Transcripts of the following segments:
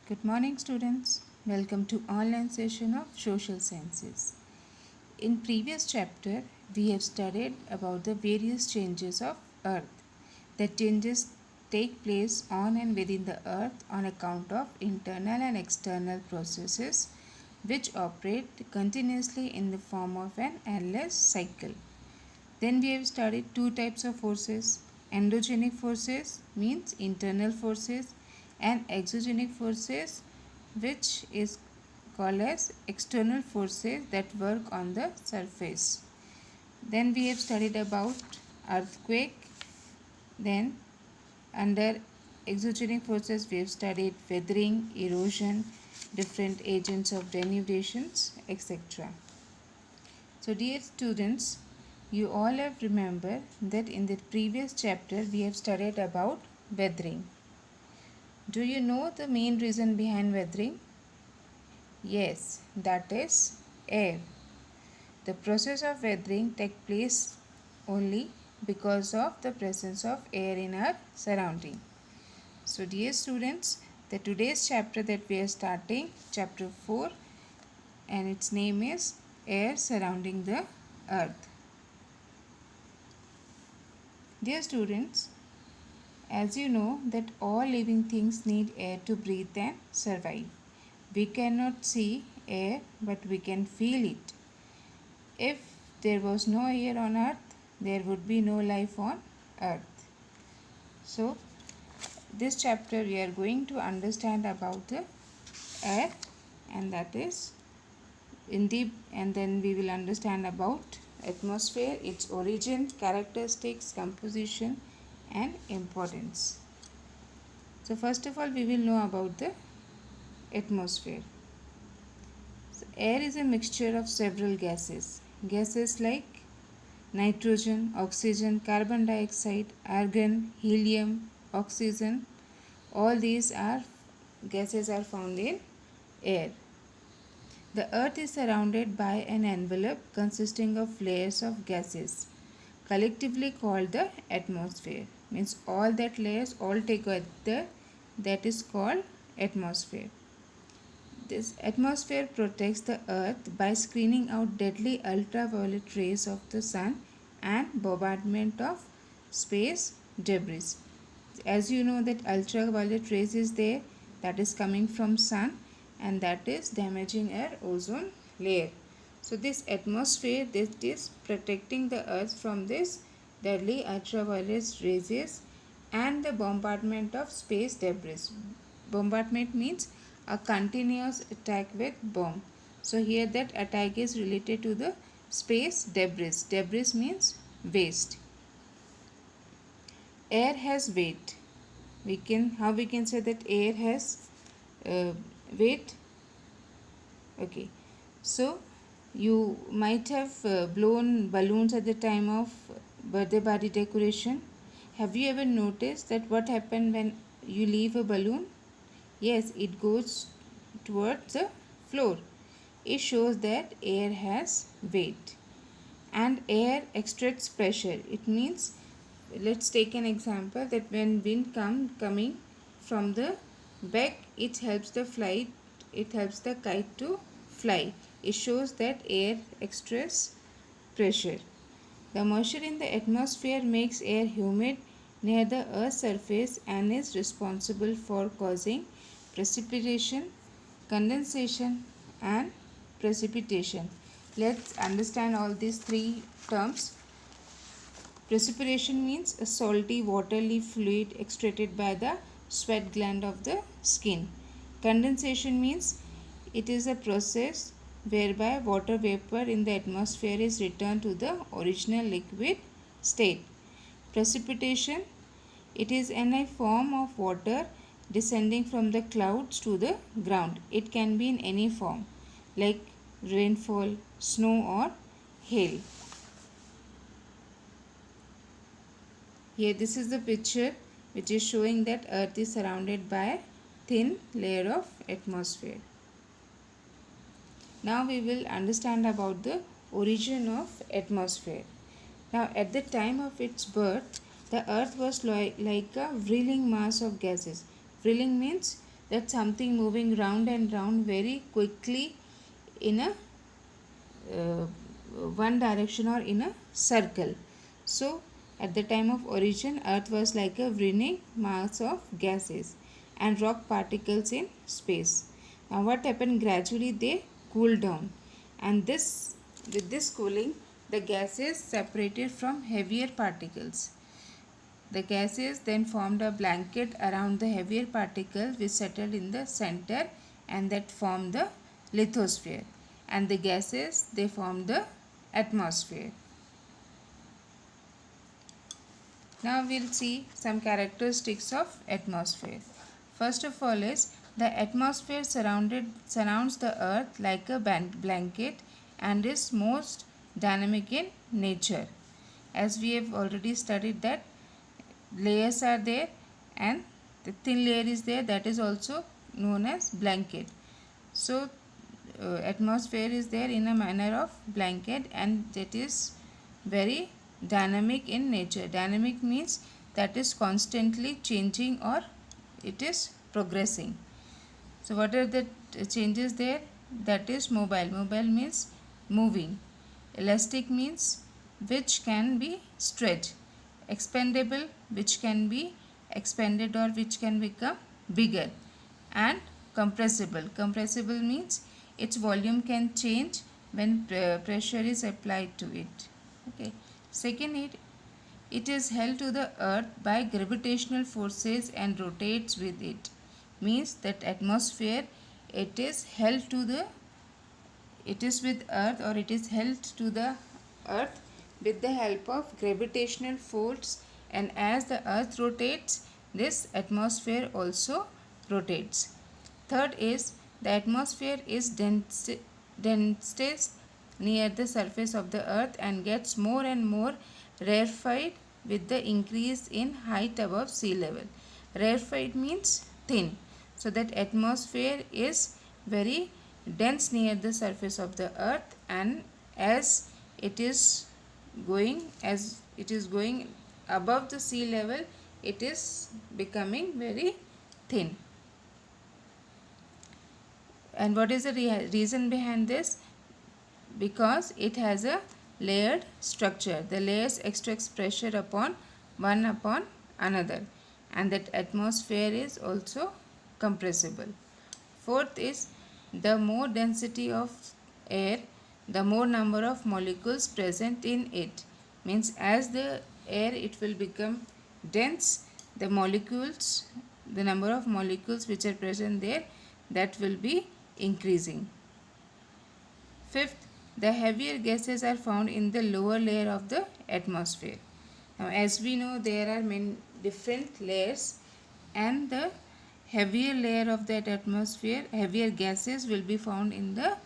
Good morning, students. Welcome to online session of Social Sciences. In previous chapter, we have studied about the various changes of Earth. The changes take place on and within the Earth on account of internal and external processes which operate continuously in the form of an endless cycle. Then we have studied two types of forces. Endogenic forces means internal forces and exogenic forces which is called as external forces that work on the surface. Then we have studied about earthquake. Then under exogenic forces we have studied weathering, erosion, different agents of denudations, etc. So dear students, you all have remembered that in the previous chapter we have studied about weathering. Do you know the main reason behind weathering? Yes, that is air. The process of weathering takes place only because of the presence of air in our surrounding. So dear students, the today's chapter that we are starting, chapter 4, and its name is Air Surrounding the Earth. Dear students, as you know that all living things need air to breathe and survive. We cannot see air but we can feel it. If there was no air on earth, there would be no life on earth. So, this chapter we are going to understand about the air, and that is in deep, and then we will understand about atmosphere, its origin, characteristics, composition and importance. So first of all we will know about the atmosphere. So air is a mixture of several gases. Gases like nitrogen, oxygen, carbon dioxide, argon, helium, oxygen, all these are gases are found in air. The earth is surrounded by an envelope consisting of layers of gases, collectively called the atmosphere. Means all that layers all together, that is called atmosphere. This atmosphere protects the earth by screening out deadly ultraviolet rays of the sun and bombardment of space debris. As you know that ultraviolet rays is there, that is coming from sun, and that is damaging our ozone layer. So this atmosphere that is protecting the earth from this deadly ultraviolet rays and the bombardment of space debris. Bombardment means a continuous attack with bomb. So here that attack is related to the space debris. Debris means waste. Air has weight. We can say that air has uh, weight. Okay, so you might have blown balloons at the time of birthday party decoration. Have you ever noticed that what happened when you leave a balloon? Yes, it goes towards the floor. It shows that air has weight. And air extracts pressure. It means, let's take an example that when wind coming from the back, it helps the kite to fly. It shows that air extracts pressure. The moisture in the atmosphere makes air humid near the earth's surface and is responsible for causing precipitation, condensation and precipitation. Let's understand all these three terms. Precipitation means a salty watery fluid extracted by the sweat gland of the skin. Condensation means it is a process whereby water vapor in the atmosphere is returned to the original liquid state. Precipitation, it is a form of water descending from the clouds to the ground. It can be in any form like rainfall, snow or hail. Here this is the picture which is showing that earth is surrounded by a thin layer of atmosphere. Now we will understand about the origin of atmosphere. Now at the time of its birth, the earth was like a whirling mass of gases. Whirling means that something moving round and round very quickly in a uh, one direction or in a circle. So at the time of origin, earth was like a whirling mass of gases and rock particles in space. Now what happened, gradually they cooled down, and this with this cooling the gases separated from heavier particles. The gases then formed a blanket around the heavier particles which settled in the center, and that formed the lithosphere. And the gases, they formed the atmosphere. Now we'll see some characteristics of atmosphere. First of all is the atmosphere surrounds the earth like a blanket and is most dynamic in nature. As we have already studied that layers are there and the thin layer is there, that is also known as blanket. So atmosphere is there in a manner of blanket, and that is very dynamic in nature. Dynamic means that is constantly changing or it is progressing. So what are the changes there? That is mobile. Mobile means moving. Elastic means which can be stretched. Expandable, which can be expanded or which can become bigger. And compressible. Compressible means its volume can change when pressure is applied to it. Okay. Second, it is held to the earth by gravitational forces and rotates with it. Means that atmosphere, it is held to the, it is with earth or it is held to the earth with the help of gravitational force, and as the earth rotates, this atmosphere also rotates. Third is the atmosphere is densest near the surface of the earth and gets more and more rarefied with the increase in height above sea level. Rarefied means thin. So that atmosphere is very dense near the surface of the earth, and as it is going above the sea level, it is becoming very thin. And what is the reason behind this? Because it has a layered structure. The layers extract pressure upon one upon another, and that atmosphere is also compressible. Fourth is the more density of air, the more number of molecules present in it. Means as the air it will become dense, the molecules, the number of molecules which are present there, that will be increasing. Fifth, the heavier gases are found in the lower layer of the atmosphere. Now, as we know, there are many different layers, and the heavier layer of that atmosphere, heavier gases will be found in the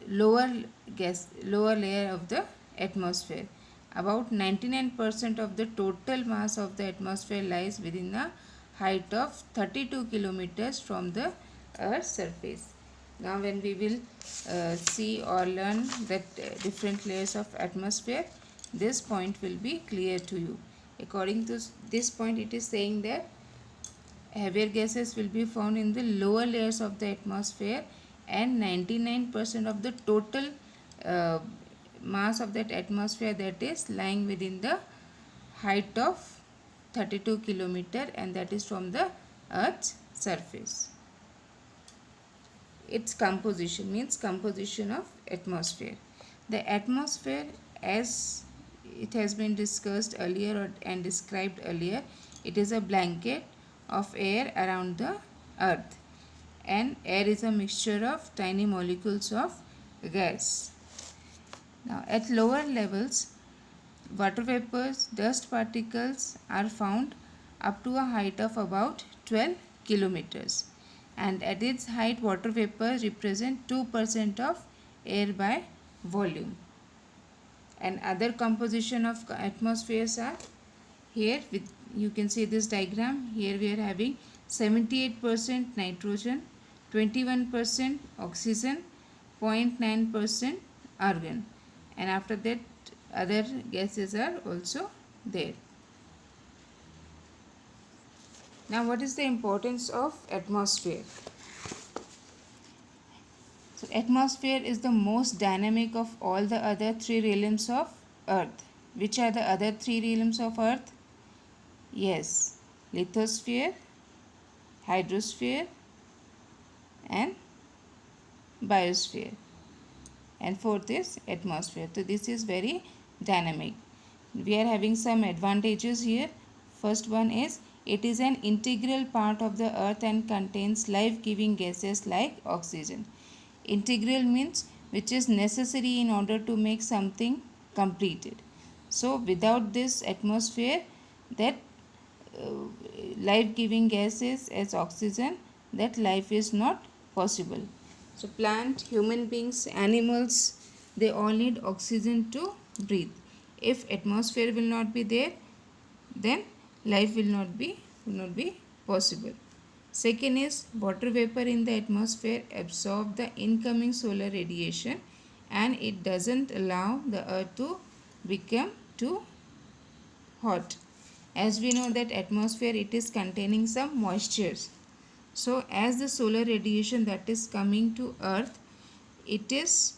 lower layer of the atmosphere. About 99% of the total mass of the atmosphere lies within a height of 32 kilometers from the Earth's surface. Now when we will see or learn that different layers of atmosphere, this point will be clear to you. According to this point, it is saying that heavier gases will be found in the lower layers of the atmosphere, and 99% of the total uh, mass of that atmosphere, that is lying within the height of 32 kilometer, and that is from the Earth's surface. Its composition means composition of atmosphere. The atmosphere, as it has been discussed earlier and described earlier, it is a blanket of air around the earth, and air is a mixture of tiny molecules of gas. Now at lower levels, water vapors, dust particles are found up to a height of about 12 kilometers, and at its height water vapors represent 2% of air by volume. And other composition of atmospheres are here. With you can see this diagram. Here we are having 78% nitrogen, 21% oxygen, 0.9% argon, and after that other gases are also there. Now, what is the importance of atmosphere? So, atmosphere is the most dynamic of all the other three realms of Earth. Which are the other three realms of Earth? Yes, lithosphere, hydrosphere, and biosphere. And fourth is atmosphere. So, this is very dynamic. We are having some advantages here. First one is it is an integral part of the earth and contains life-giving gases like oxygen. Integral means which is necessary in order to make something completed. So without this atmosphere, that uh, life-giving gases as oxygen, that life is not possible. So plant, human beings, animals, they all need oxygen to breathe. If atmosphere will not be there, then life will not be possible. Second is water vapor in the atmosphere absorb the incoming solar radiation and it doesn't allow the earth to become too hot. As we know that atmosphere it is containing some moistures. So as the solar radiation that is coming to earth, it is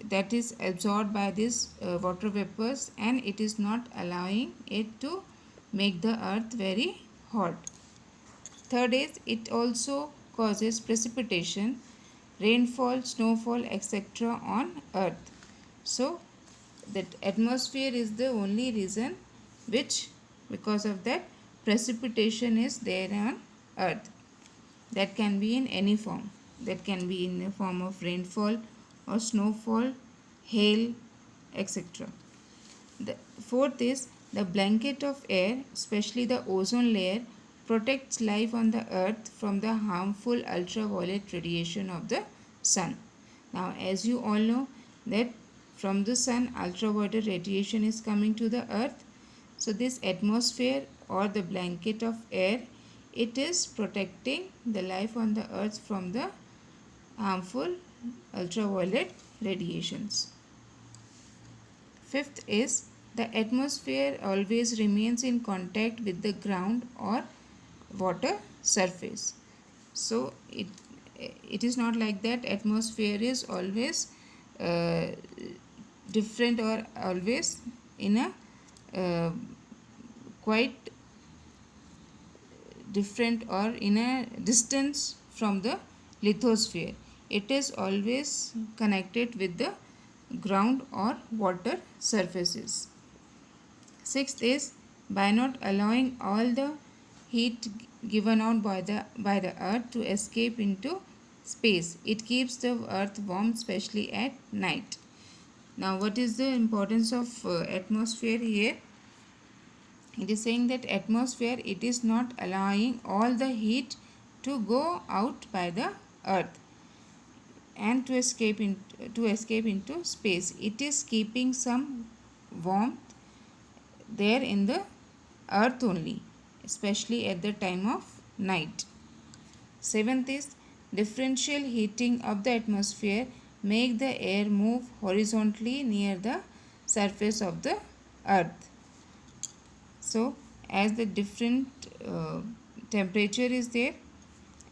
that is absorbed by these water vapors and it is not allowing it to make the earth very hot. Third is it also causes precipitation, rainfall, snowfall, etc. on earth. So that atmosphere is the only reason which because of that precipitation is there on earth. That can be in any form. That can be in the form of rainfall or snowfall, hail, etc. The fourth is the blanket of air, especially the ozone layer, protects life on the earth from the harmful ultraviolet radiation of the sun. Now, as you all know that from the sun ultraviolet radiation is coming to the earth. So this atmosphere or the blanket of air, it is protecting the life on the earth from the harmful ultraviolet radiations. Fifth is the atmosphere always remains in contact with the ground or water surface. So it is not like that atmosphere is always uh, different or always in a quite different or in a distance from the lithosphere. It is always connected with the ground or water surfaces. Sixth is by not allowing all the heat given out by the earth to escape into space. It keeps the earth warm, especially at night. Now, what is the importance of atmosphere here? It is saying that atmosphere it is not allowing all the heat to go out by the earth and to escape into space. It is keeping some warmth there in the earth only, especially at the time of night. Seventh is differential heating of the atmosphere make the air move horizontally near the surface of the earth. So as the different temperature is there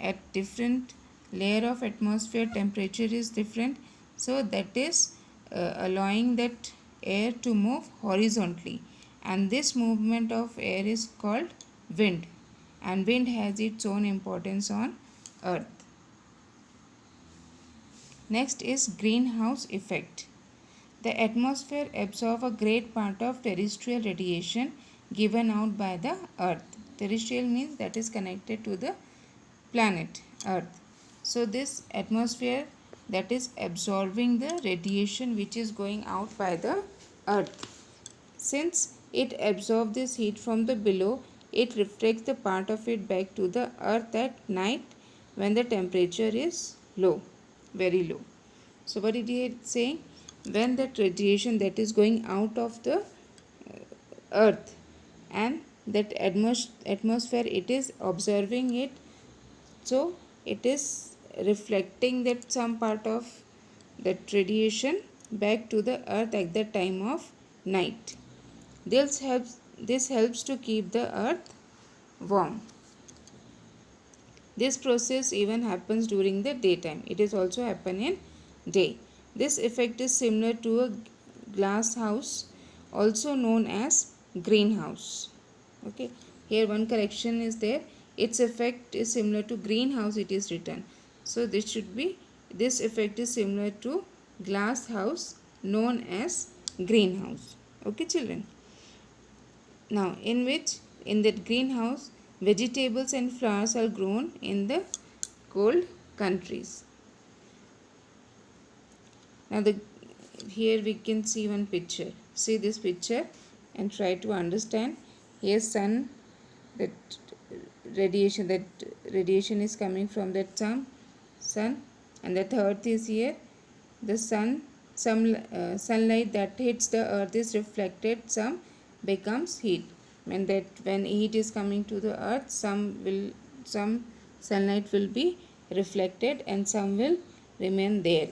at different layer of atmosphere temperature is different, so that is allowing that air to move horizontally, and this movement of air is called wind, and wind has its own importance on earth. Next is greenhouse effect. The atmosphere absorbs a great part of terrestrial radiation given out by the earth. Terrestrial means that is connected to the planet earth. So this atmosphere that is absorbing the radiation which is going out by the earth. Since it absorbs this heat from the below, it reflects the part of it back to the earth at night when the temperature is low, very low. So what it is saying? When that radiation that is going out of the earth and that atmosphere it is observing it, so it is reflecting that some part of that radiation back to the earth at the time of night. This helps to keep the earth warm. This process even happens during the daytime. It is also happen in day. This effect is similar to a glass house, also known as greenhouse. Okay, here one correction is there. Its effect is similar to greenhouse, it is written. So this should be, this effect is similar to glass house known as greenhouse. Okay children. Now in that greenhouse vegetables and flowers are grown in the cold countries. Now here we can see one picture. See this picture and try to understand. Here sun, that radiation is coming from that sun, and the earth is here. The sunlight that hits the earth is reflected, some becomes heat. And that when heat is coming to the earth, some sunlight will be reflected and some will remain there.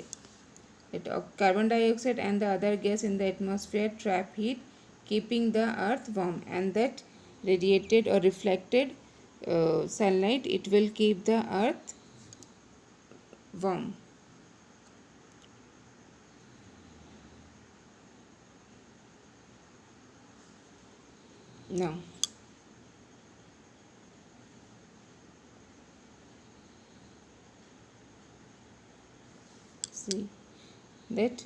Carbon dioxide and the other gas in the atmosphere trap heat, keeping the earth warm, and that radiated or reflected sunlight, it will keep the earth warm. Now see that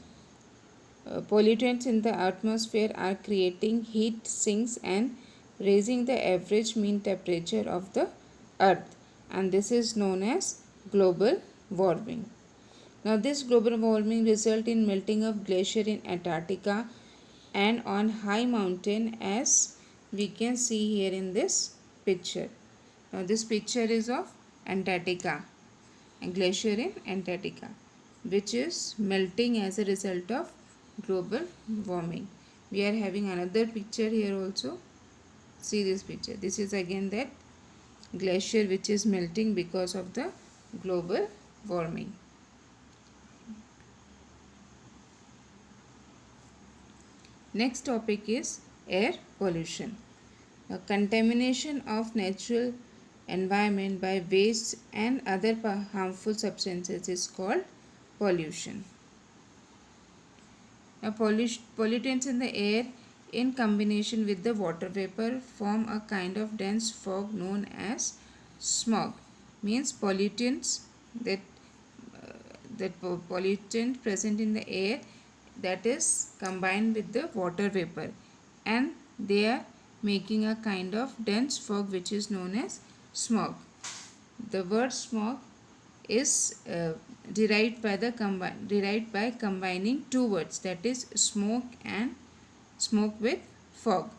pollutants in the atmosphere are creating heat sinks and raising the average mean temperature of the earth, and this is known as global warming. Now this global warming result in melting of glacier in Antarctica and on high mountain, as we can see here in this picture. Now this picture is of Antarctica, a glacier in Antarctica, which is melting as a result of global warming. We are having another picture here also. See this picture. This is again that glacier which is melting because of the global warming. Next topic is air pollution. The contamination of natural environment by waste and other harmful substances is called pollution. Now, pollutants in the air in combination with the water vapor form a kind of dense fog known as smog. Means pollutants that pollutant present in the air, that is combined with the water vapor, and they are making a kind of dense fog which is known as smog. The word smog is derived by combining two words, that is smoke and smoke with fog.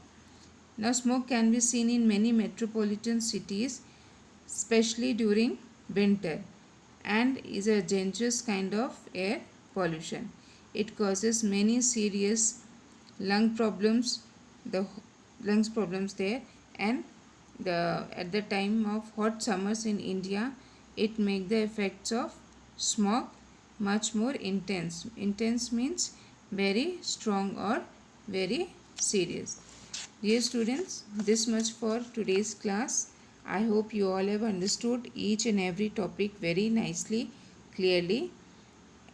Now smoke can be seen in many metropolitan cities, especially during winter, and is a dangerous kind of air pollution. It causes many serious lungs problems there, and at the time of hot summers in India, it makes the effects of smog much more intense. Intense means very strong or very serious. Dear students, this much for today's class. I hope you all have understood each and every topic very nicely, clearly.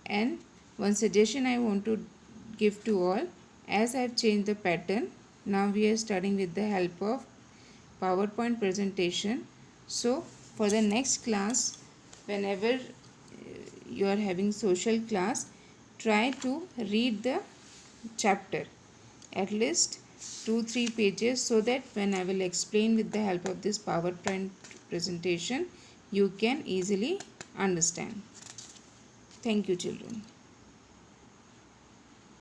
And one suggestion I want to give to all, as I have changed the pattern, now we are studying with the help of PowerPoint presentation. So for the next class, whenever you are having social class, try to read the chapter at least 2-3 pages, so that when I will explain with the help of this PowerPoint presentation, you can easily understand. Thank you children.